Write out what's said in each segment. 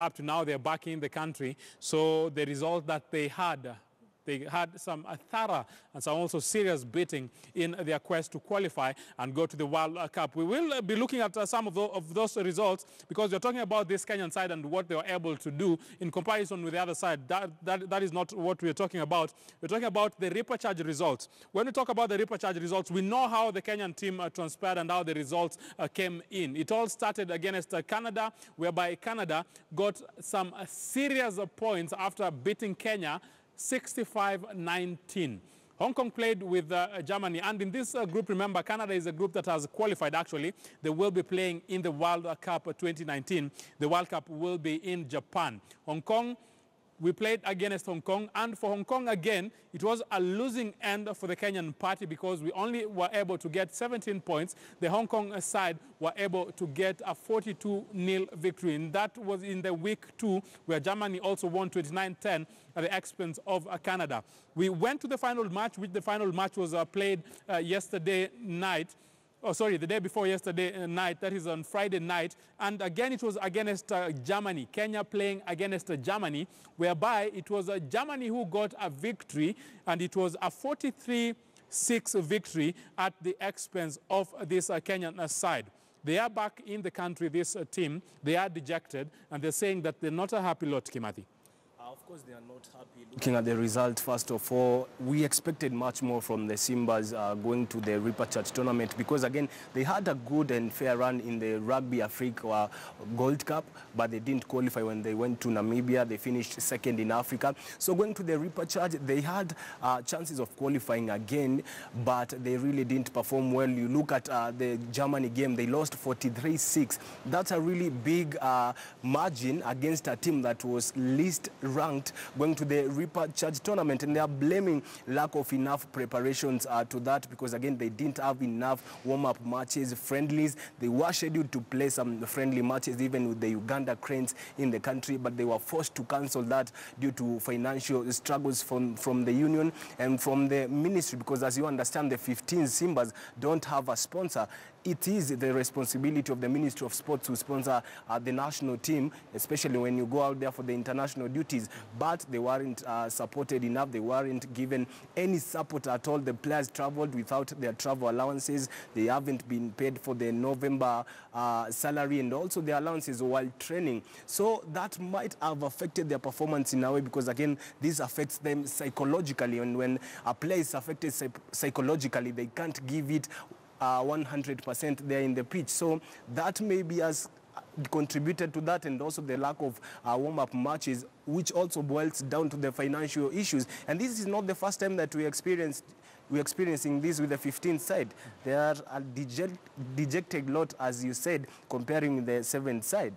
up to now, they're back in the country. So the result that they had some thorough and some also serious beating in their quest to qualify and go to the World Cup. We will be looking at some of those results because we're talking about this Kenyan side and what they were able to do in comparison with the other side. That is not what we're talking about. We're talking about the repechage results. When we talk about the repechage results, we know how the Kenyan team transpired and how the results came in. It all started against Canada, whereby Canada got some serious points after beating Kenya 65-19. Hong Kong played with Germany, and in this group, remember, Canada is a group that has qualified, actually. They will be playing in the World Cup 2019. The World Cup will be in Japan. Hong Kong, we played against Hong Kong, and for Hong Kong, again, it was a losing end for the Kenyan party because we only were able to get 17 points. The Hong Kong side were able to get a 42-0 victory, and that was in the week 2, where Germany also won 29-10 at the expense of Canada. We went to the final match, which the final match was played yesterday night. Oh, sorry, the day before yesterday night, that is on Friday night. And again, it was against Germany, Kenya playing against Germany, whereby it was Germany who got a victory, and it was a 43-6 victory at the expense of this Kenyan side. They are back in the country, this team. They are dejected, and they're saying that they're not a happy lot, Kimathi. Of course, they are not happy. Looking at the result, first of all, we expected much more from the Simbas going to the repechage tournament because, again, they had a good and fair run in the Rugby Africa Gold Cup, but they didn't qualify when they went to Namibia. They finished second in Africa. So going to the repechage, they had chances of qualifying again, but they really didn't perform well. You look at the Germany game, they lost 43-6. That's a really big margin against a team that was least ranked going to the repechage tournament, and they are blaming lack of enough preparations to that because, again, they didn't have enough warm-up matches, friendlies. They were scheduled to play some friendly matches even with the Uganda Cranes in the country, but they were forced to cancel that due to financial struggles from the union and from the ministry because, as you understand, the 15 Simbas don't have a sponsor. It is the responsibility of the Ministry of Sports to sponsor the national team, especially when you go out there for the international duties. But they weren't supported enough. They weren't given any support at all. The players traveled without their travel allowances. They haven't been paid for the November salary and also their allowances while training. So that might have affected their performance in a way because, again, this affects them psychologically. And when a player is affected psychologically, they can't give it 100% there in the pitch. So that maybe has contributed to that, and also the lack of warm-up matches, which also boils down to the financial issues. And this is not the first time that we're experiencing this with the 15th side. They are a dejected lot, as you said, comparing the 7th side.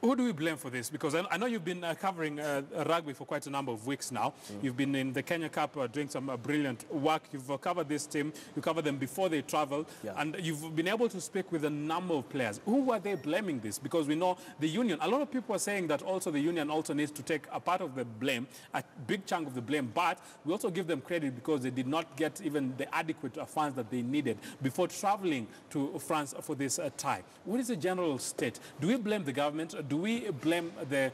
Who do we blame for this? Because I know you've been covering rugby for quite a number of weeks now. You've been in the Kenya Cup doing some brilliant work. You've covered this team. You covered them before they travel. Yeah. And you've been able to speak with a number of players. Who were they blaming this? Because we know the union, a lot of people are saying that also the union also needs to take a part of the blame, a big chunk of the blame. But we also give them credit because they did not get even the adequate funds that they needed before traveling to France for this tie. What is the general state? Do we blame the government? Do we blame the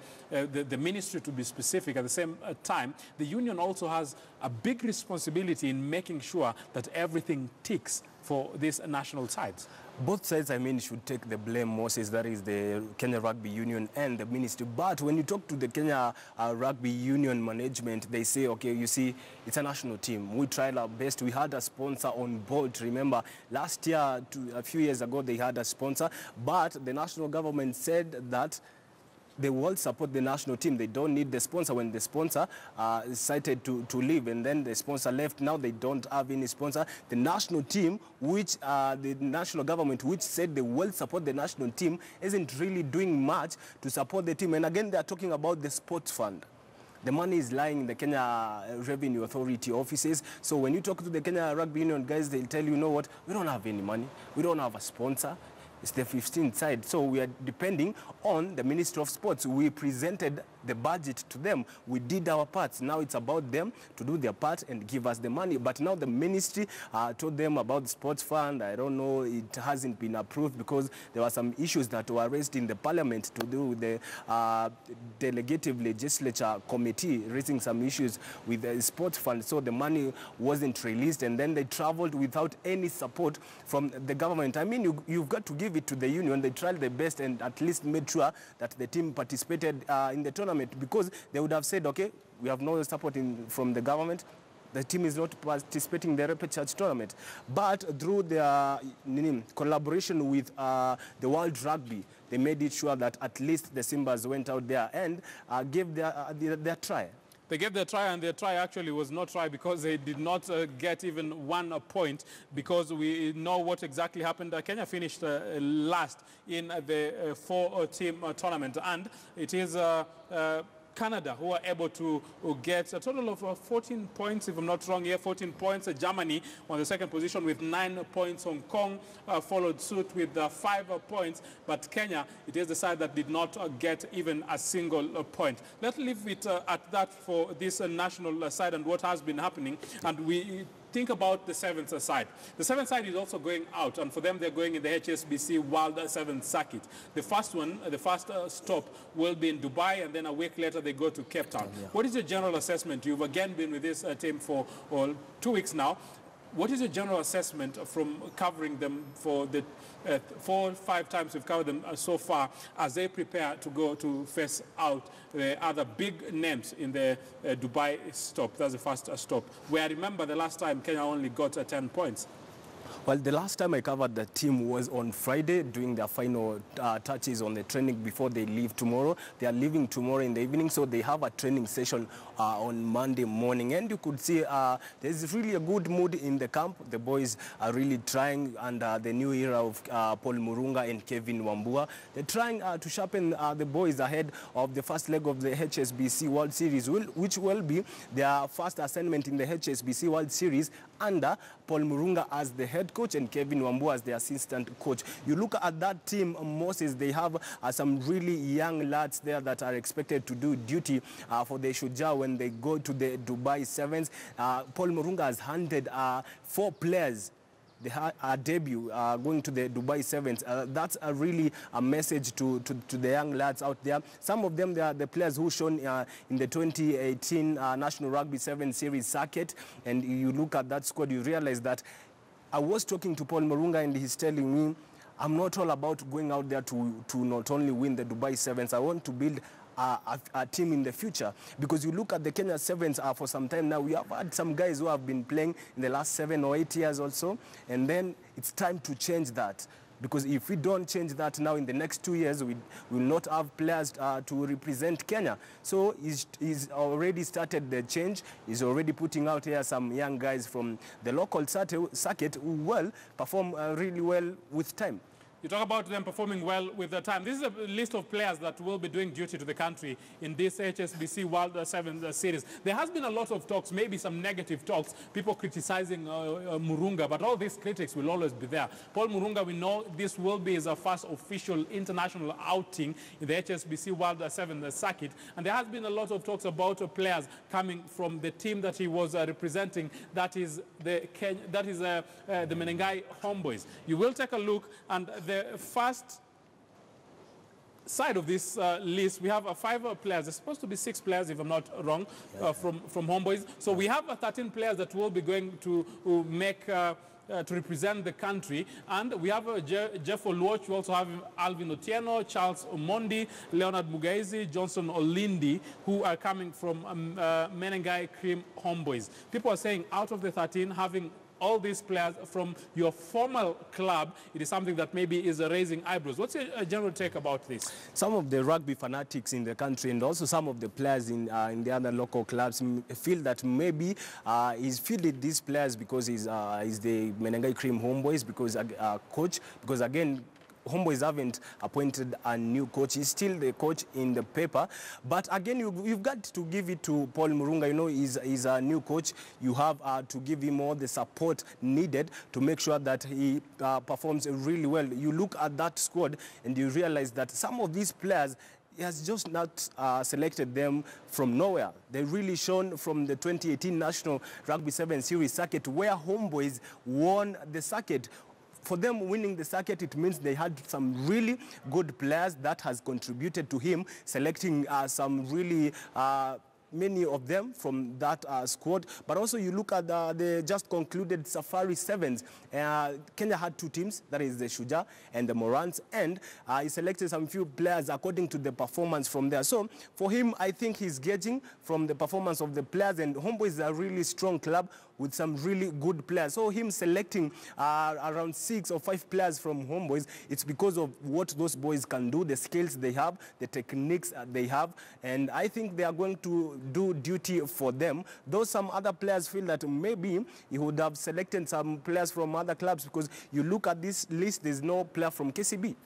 ministry, to be specific? At the same time, the union also has a big responsibility in making sure that everything ticks for these national sides. Both sides, I mean, should take the blame, Moses. That is the Kenya Rugby Union and the ministry. But when you talk to the Kenya Rugby Union management, they say, okay, you see, it's a national team. We tried our best. We had a sponsor on board. Remember, last year, a few years ago, they had a sponsor. But the national government said that they will support the national team. They don't need the sponsor. When the sponsor decided to leave, and then the sponsor left, now they don't have any sponsor. The national team, which the national government, which said they will support the national team, isn't really doing much to support the team. And again, they are talking about the sports fund. The money is lying in the Kenya Revenue Authority offices. So when you talk to the Kenya Rugby Union guys, they'll tell you, you know what, we don't have any money. We don't have a sponsor. It's the 15th side. So we are depending on the Ministry of Sports. We presented the budget to them. We did our parts. Now it's about them to do their part and give us the money. But now the ministry told them about the sports fund. I don't know, it hasn't been approved because there were some issues that were raised in the parliament to do with the delegative legislature committee raising some issues with the sports fund. So the money wasn't released, and then they traveled without any support from the government. I mean, you've got to give it to the union. They tried their best and at least made sure that the team participated in the tournament, because they would have said, okay, we have no support from the government, the team is not participating in the repechage tournament. But through their collaboration with the World Rugby, they made it sure that at least the Simbas went out there and gave their try. They gave their try, and their try actually was not try, because they did not get even 1 point, because we know what exactly happened. Kenya finished last in the 4-team tournament, and it is Canada who are able to get a total of 14 points, if I'm not wrong here, 14 points. Germany on the second position with 9 points. Hong Kong followed suit with 5 points. But Kenya, it is the side that did not get even a single point. Let's leave it at that for this national side and what has been happening. And we think about the 7th side. The 7th side is also going out, and for them, they're going in the HSBC World 7th Circuit. The first one, the first stop will be in Dubai, and then a week later, they go to Cape Town. Yeah. What is your general assessment? You've again been with this team for 2 weeks now. What is your general assessment from covering them for the 4 or 5 times we've covered them so far, as they prepare to go to face out the other big names in the Dubai stop? That's the first stop, where I remember the last time Kenya only got 10 points. Well, the last time I covered the team was on Friday, doing their final touches on the training before they leave tomorrow. They are leaving tomorrow in the evening, so they have a training session on Monday morning. And you could see there's really a good mood in the camp. The boys are really trying under the new era of Paul Murunga and Kevin Wambua. They're trying to sharpen the boys ahead of the first leg of the HSBC World Series, which will be their first assignment in the HSBC World Series under Paul Murunga as the head coach and Kevin Wambua as the assistant coach. You look at that team, Moses, they have some really young lads there that are expected to do duty for the Shujaa when they go to the Dubai Sevens. Paul Murunga has handed 4 players our debut going to the Dubai Sevens. That's really a message to the young lads out there. Some of them, they are the players who shone in the 2018 National Rugby 7 Series circuit. And you look at that squad, you realize that I was talking to Paul Murunga, and he's telling me, I'm not all about going out there to not only win the Dubai Sevens. I want to build a team in the future, because you look at the Kenya Sevens for some time now. We have had some guys who have been playing in the last 7 or 8 years also, and then it's time to change that, because if we don't change that now, in the next 2 years, we will not have players to represent Kenya. So he's already started the change. He's already putting out here some young guys from the local circuit who will perform really well with time. You talk about them performing well with the time. This is a list of players that will be doing duty to the country in this HSBC World 7 Series. There has been a lot of talks, maybe some negative talks, people criticizing Murunga, but all these critics will always be there. Paul Murunga, we know this will be his first official international outing in the HSBC World 7 Circuit, and there has been a lot of talks about players coming from the team that he was representing, that is the Menengai Homeboys. You will take a look, and the first side of this list, we have 5 players. There's supposed to be 6 players, if I'm not wrong, from Homeboys. So we have 13 players that will be going to make to represent the country. And we have Jeff Oluoch. We also have Alvin Otieno, Charles Omondi, Leonard Mugaizi, Johnson Olindi, who are coming from Menengai Cream Homeboys. People are saying, out of the 13, having all these players from your former club, it is something that maybe is raising eyebrows. What's your general take about this? Some of the rugby fanatics in the country, and also some of the players in the other local clubs, feel that maybe he's fielded these players because he's the Menengai Cream Homeboys, because coach, because again, Homeboys haven't appointed a new coach. He's still the coach in the paper. But again, you've got to give it to Paul Murunga. You know, he's a new coach. You have to give him all the support needed to make sure that he performs really well. You look at that squad and you realize that some of these players, he has just not selected them from nowhere. They really shone from the 2018 National Rugby 7 Series circuit, where Homeboys won the circuit. For them winning the circuit, it means they had some really good players that has contributed to him selecting some really many of them from that squad. But also you look at the just concluded Safari Sevens. Kenya had two teams, that is the Shujaa and the Morans, and he selected some few players according to the performance from there. So for him, I think he's gauging from the performance of the players, and Homeboys is a really strong club with some really good players. So him selecting around 6 or 5 players from Homeboys, it's because of what those boys can do, the skills they have, the techniques they have, and I think they are going to do duty for them. Though some other players feel that maybe he would have selected some players from other clubs, because you look at this list, there's no player from KCB.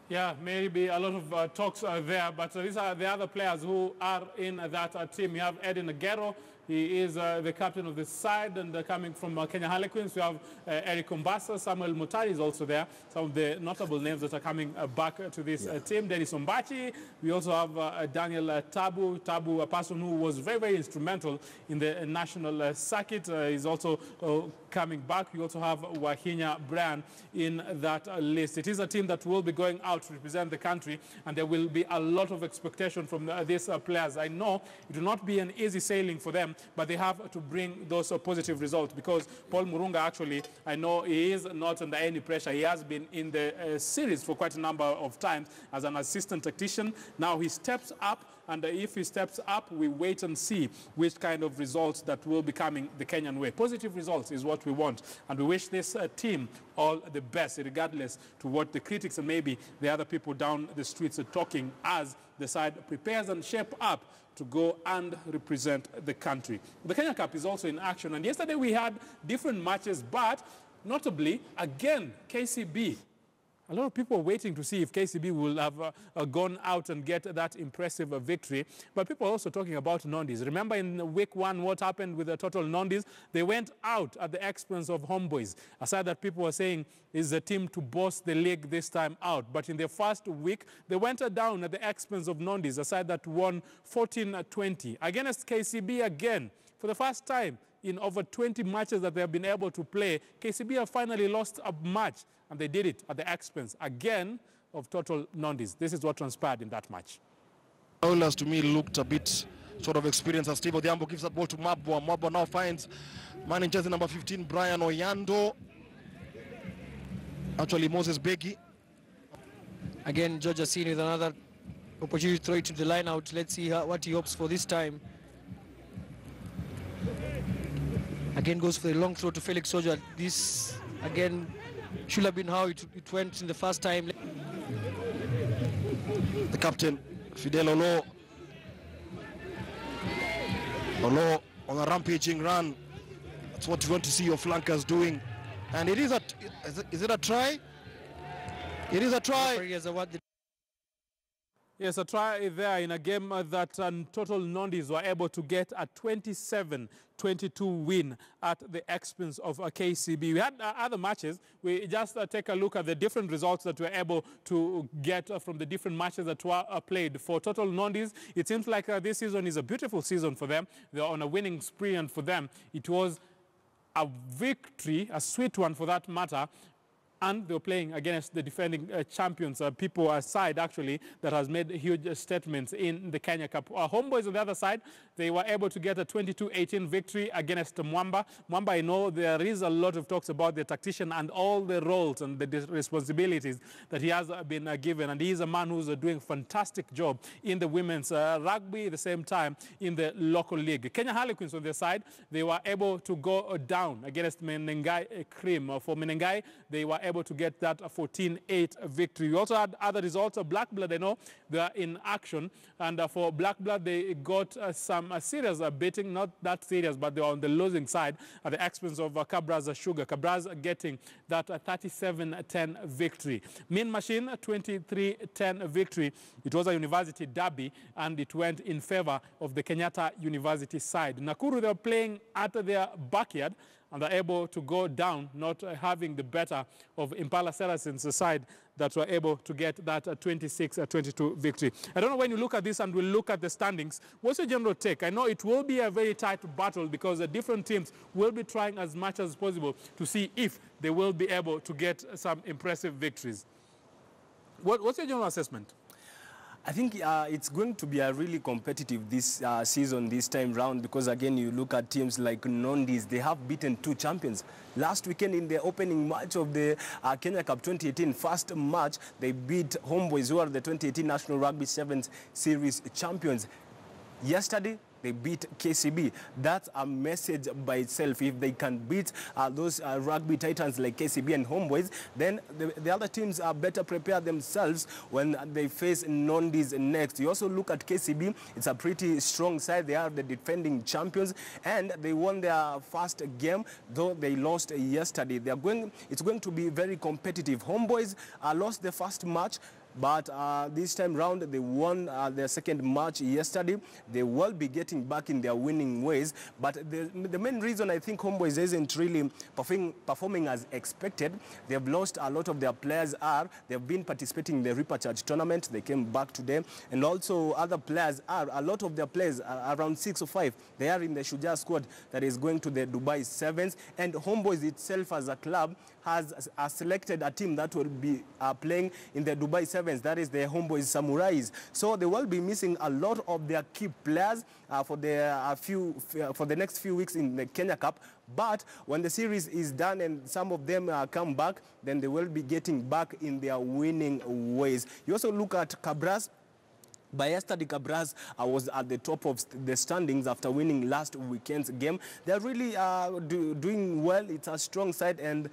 Yeah, maybe a lot of talks are there, but these are the other players who are in that team. You have Eddie Nagero. He is the captain of this side, and coming from Kenya Harlequins, we have Eric Mombasa, Samuel Mutari is also there. Some of the notable names that are coming back to this team. Dennis Ombachi. We also have Daniel Tabu, a person who was very, very instrumental in the national circuit. He's also coming back. We also have Wahinya Brian in that list. It is a team that will be going out to represent the country, and there will be a lot of expectation from these players. I know it will not be an easy sailing for them, but they have to bring those positive results, because Paul Murunga, actually, I know he is not under any pressure. He has been in the series for quite a number of times as an assistant tactician. Now he steps up, and if he steps up, we wait and see which kind of results that will be coming the Kenyan way. Positive results is what we want, and we wish this team all the best, regardless to what the critics and maybe the other people down the streets are talking, as the side prepares and shape up to go and represent the country. The Kenya Cup is also in action, and yesterday we had different matches, but notably, again, KCB. A lot of people are waiting to see if KCB will have gone out and get that impressive victory. But people are also talking about Nondis. Remember in week 1 what happened with the total Nondis? They went out at the expense of Homeboys. A side that people were saying is the team to boss the league this time out. But in their first week, they went down at the expense of Nondis, a side that won 14-20 against KCB again. For the first time in over 20 matches that they have been able to play, KCB have finally lost a match, and they did it at the expense, again, of total Nondis. This is what transpired in that match. Oilers, to me, looked a bit sort of experienced as Steve Odhiambo gives that ball to Mabwa. Mabwa now finds man in jersey number 15, Brian Oyando. Actually, Moses Begi. Again, George Asini with another opportunity to throw it to the line out. Let's see what he hopes for this time. Again, goes for the long throw to Felix Soja. This, again, should have been how it went in the first time. The captain, Fidel Olo. Olo on a rampaging run. That's what you want to see your flankers doing. And it is a, is it a try? It is a try. Yes, a try there in a game that total Nondis were able to get a 27-22 win at the expense of KCB. We had other matches. We just take a look at the different results that we were able to get from the different matches that were played. For total Nondis, it seems like this season is a beautiful season for them. They're on a winning spree, and for them, it was a victory, a sweet one for that matter. And they were playing against the defending champions, people aside, actually, that has made huge statements in the Kenya Cup. Homeboys on the other side, they were able to get a 22-18 victory against Mwamba. Mwamba, I know there is a lot of talks about the tactician and all the roles and the responsibilities that he has been given. And he is a man who's doing a fantastic job in the women's rugby, at the same time in the local league. Kenya Harlequins on their side, they were able to go down against Menengai Cream. For Menengai, they were able to get that 14-8 victory. We also had other results. Black Blood, I know they are in action, and for Black Blood, they got some serious betting, not that serious, but they were on the losing side at the expense of Cabras Sugar. Cabras getting that 37-10 victory. Mean Machine, 23-10 victory. It was a university derby, and it went in favor of the Kenyatta University side. Nakuru, they were playing at their backyard, and they're able to go down, not having the better of Impala Saracens' side that were able to get that 26-22 victory. I don't know, when you look at this and we'll look at the standings, what's your general take? I know it will be a very tight battle because the different teams will be trying as much as possible to see if they will be able to get some impressive victories. What's your general assessment? I think it's going to be a really competitive this season this time round, because again you look at teams like Nondis. They have beaten 2 champions. Last weekend in the opening match of the Kenya Cup 2018 first match, they beat Homeboys, who are the 2018 National Rugby Sevens Series champions. Yesterday, they beat KCB. That's a message by itself. If they can beat those rugby titans like KCB and Homeboys, then the other teams are better prepare themselves when they face Nondis next. You also look at KCB. It's a pretty strong side. They are the defending champions, and they won their first game, though they lost yesterday. It's going to be very competitive. Homeboys lost the first match, but this time round, they won their second match yesterday. They will be getting back in their winning ways. But the main reason I think Homeboys isn't really performing as expected, they've lost a lot of their players. They've been participating in the repechage tournament. They came back today. And also other players a lot of their players, around 6 or 5, they are in the Shujaa squad that is going to the Dubai Sevens. And Homeboys itself as a club has selected a team that will be playing in the Dubai Sevens, that is the Homeboys Samurais. So they will be missing a lot of their key players for the next few weeks in the Kenya Cup. But when the series is done and some of them come back, then they will be getting back in their winning ways. You also look at Cabras. By yesterday, Cabras was at the top of the standings after winning last weekend's game. They're really doing well. It's a strong side, and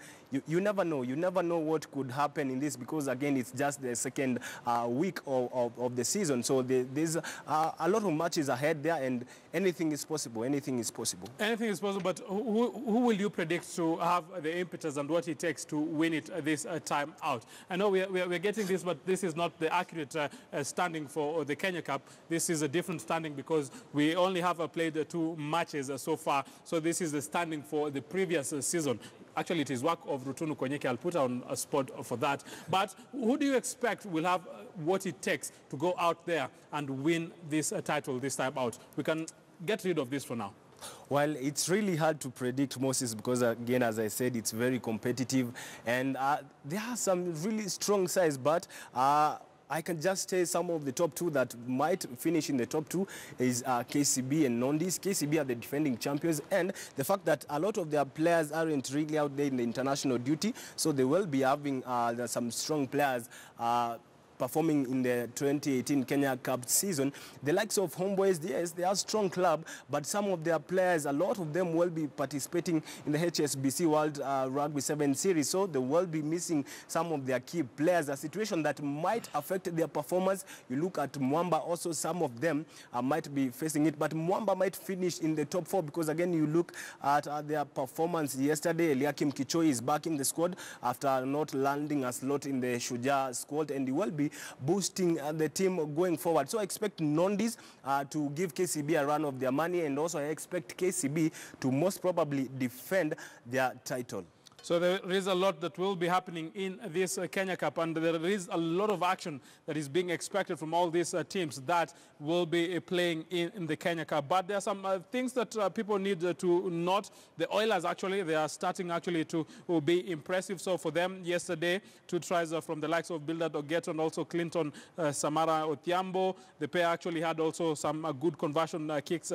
you never know. You never know what could happen in this, because, again, it's just the second week of the season. So there's a lot of matches ahead there, and anything is possible. Anything is possible. Anything is possible, but who will you predict to have the impetus and what it takes to win it this time out? I know we're getting this, but this is not the accurate standing for the Kenya Cup. This is a different standing because we only have played 2 matches so far. So this is the standing for the previous season. Actually, it is work of Rutunu Konyeke. I'll put on a spot for that. But who do you expect will have what it takes to go out there and win this title this time out? We can get rid of this for now. Well, it's really hard to predict, Moses, because, again, as I said, it's very competitive. And there are some really strong sides, but I can just say some of the top 2 that might finish in the top 2 is KCB and Nondis. KCB are the defending champions, and the fact that a lot of their players aren't really out there in the international duty, so they will be having some strong players performing in the 2018 Kenya Cup season. The likes of Homeboys, yes, they are a strong club, but some of their players, a lot of them will be participating in the HSBC World Rugby 7 Series, so they will be missing some of their key players, a situation that might affect their performance. You look at Mwamba, also some of them might be facing it, but Mwamba might finish in the top 4 because, again, you look at their performance yesterday. Eliakim Kichoi is back in the squad after not landing a slot in the Shujaa squad, and he will be boosting the team going forward. So I expect Nondis to give KCB a run of their money, and also I expect KCB to most probably defend their title. So there is a lot that will be happening in this Kenya Cup, and there is a lot of action that is being expected from all these teams that will be playing in the Kenya Cup. But there are some things that people need to note. The Oilers, actually, they are starting actually to be impressive. So for them, yesterday, 2 tries from the likes of Bildad Ogeto and also Clinton Samara Othiambo. The pair actually had also some good conversion kicks.